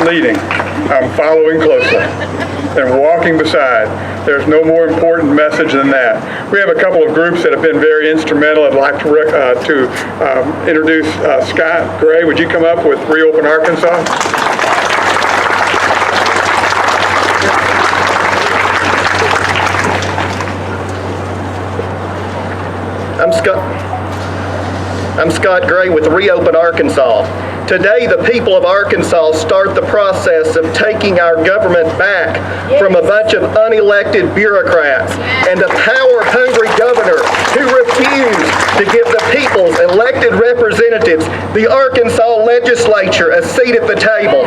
Leading, I'm following closely and walking beside. There's no more important message than that. We have a couple of groups that have been very instrumental. I'd like to introduce Scott Gray. Would you come up with Reopen Arkansas? I'm Scott Gray with Reopen Arkansas. Today, the people of Arkansas start the process of taking our government back from a bunch of unelected bureaucrats and a power-hungry governor who refused to give the people's elected representatives, the Arkansas legislature, a seat at the table.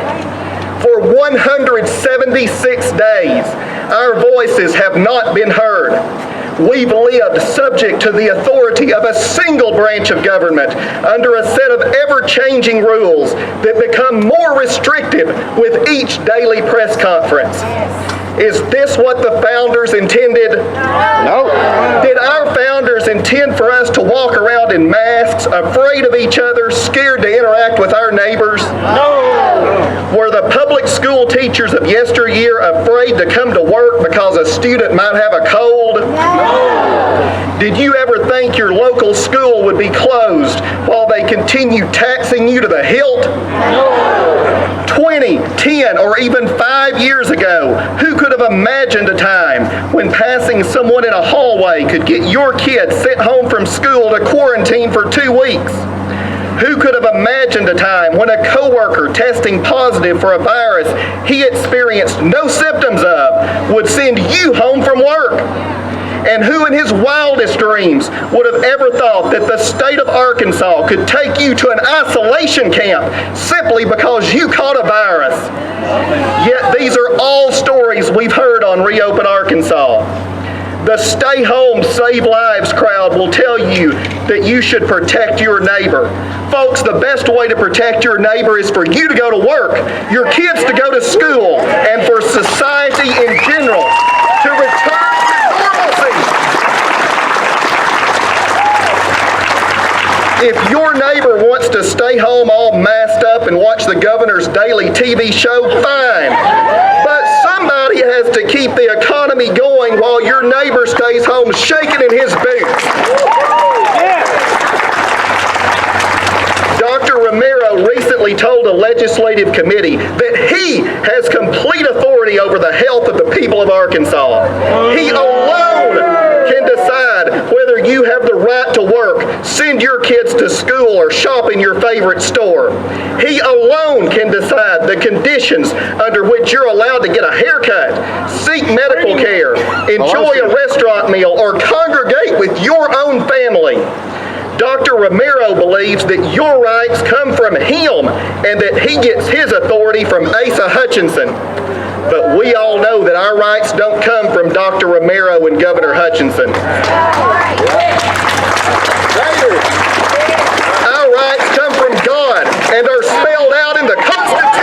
For 176 days, our voices have not been heard. We've lived subject to the authority of a single branch of government under a set of ever-changing rules that become more restrictive with each daily press conference. Is this what the founders intended? No. Did our founders intend for us to walk around in masks, afraid of each other, scared to interact with our neighbors? No. Were the public school teachers of yesteryear afraid to come to work because a student might have a cold? No. Did you ever think your local school would be closed while they continue taxing you to the hilt? No. 20, 10, or even 5 years ago, who could have imagined a time when passing someone in a hallway could get your kid sent home from school to quarantine for 2 weeks? Who could have imagined a time when a coworker testing positive for a virus he experienced no symptoms of would send you home from work? And who in his wildest dreams would have ever thought that the state of Arkansas could take you to an isolation camp simply because you caught a virus? Yet these are all stories we've heard on Reopen Arkansas. The Stay Home, Save Lives crowd will tell you that you should protect your neighbor. Folks, the best way to protect your neighbor is for you to go to work, your kids to go to school, and for society in general to return to normalcy. If your neighbor wants to stay home all masked up and watch the governor's daily TV show, fine. But somebody has to keep the economy going while your neighbor stays home shaking in his boots. Dr. Romero recently told a legislative committee that he has complete authority over the health of the people of Arkansas. He alone can decide whether you have the right to work, send your kids to school, or shop in your favorite store. He alone can decide the conditions under which you're allowed to get a haircut, seek medical care, enjoy a restaurant meal, or congregate with your own family. Dr. Romero believes that your rights come from him and that he gets his authority from Asa Hutchinson. But we all know that our rights don't come from Dr. Romero and Governor Hutchinson. Our rights come from God and are spelled out in the Constitution.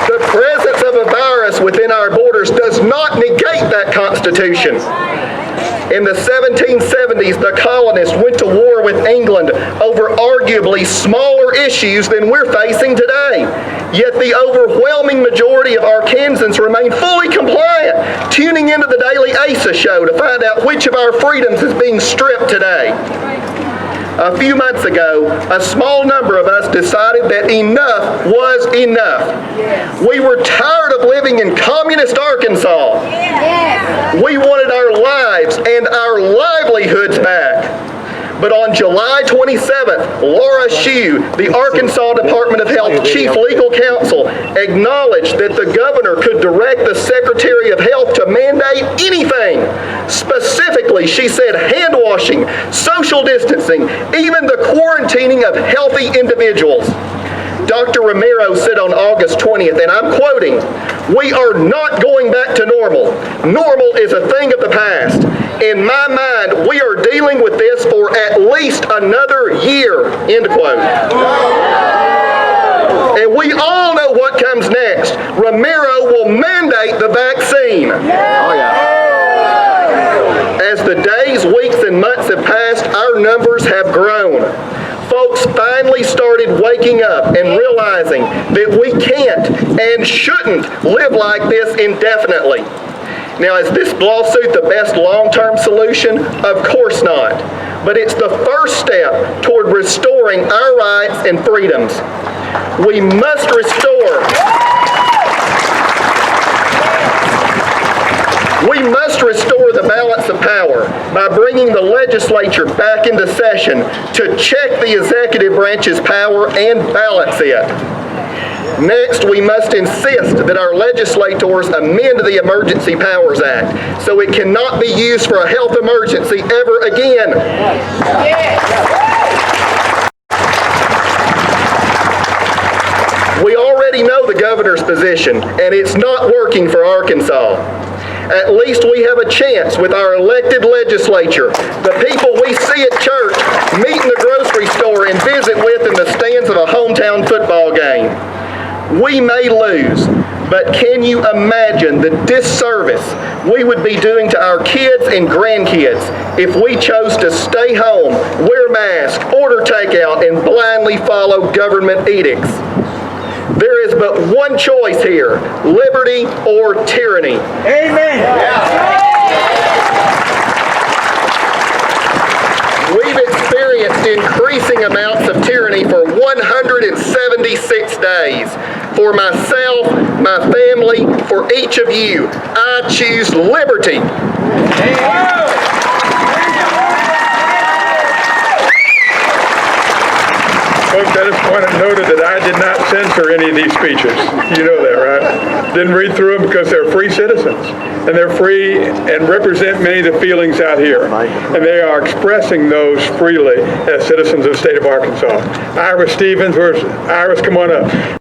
The presence of a virus within our borders does not negate that Constitution. In the 1770s, the colonists went to war with England over arguably smaller issues than we're facing today. Yet the overwhelming majority of Arkansans remain fully compliant, tuning into the daily Asa show to find out which of our freedoms is being stripped today. A few months ago, a small number of us decided that enough was enough. We were tired of living in communist Arkansas. We wanted our lives and our livelihoods back. But on July 27th, Laura Shue, the Arkansas Department of Health Chief Legal Counsel, acknowledged that the governor could direct the Secretary of Health to mandate anything. Specifically, she said hand washing, social distancing, even the quarantining of healthy individuals. Dr. Romero said on August 20th, and I'm quoting, "We are not going back to normal. Normal is a thing of the past. In my mind, we are dealing with this for at least another year," end quote. And we all know what comes next. Romero will mandate the vaccine. As the days, weeks, and months have passed, our numbers have grown. folks finally started waking up and realizing that we can't and shouldn't live like this indefinitely. Now, is this lawsuit the best long-term solution? Of course not. But it's the first step toward restoring our rights and freedoms. We must restore the balance of power by bringing the legislature back into session to check the executive branch's power and balance it. Next, we must insist that our legislators amend the Emergency Powers Act so it cannot be used for a health emergency ever again. We already know the governor's position, and it's not working for Arkansas. At least we have a chance with our elected legislature, the people we see at church, meet in the grocery store, and visit with in the stands of a hometown football game. We may lose, but can you imagine the disservice we would be doing to our kids and grandkids if we chose to stay home, wear masks, order takeout, and blindly follow government edicts? There is but one choice here, liberty or tyranny. Amen. We've experienced increasing amounts of tyranny for 176 days. For myself, my family, for each of you, I choose liberty. Folks, I just want to note that I did not censor any of these speeches. You know that, right? Didn't read through them because they're free citizens. And they're free and represent many of the feelings out here. And they are expressing those freely as citizens of the state of Arkansas. Iris Stevens, where's Iris? Come on up.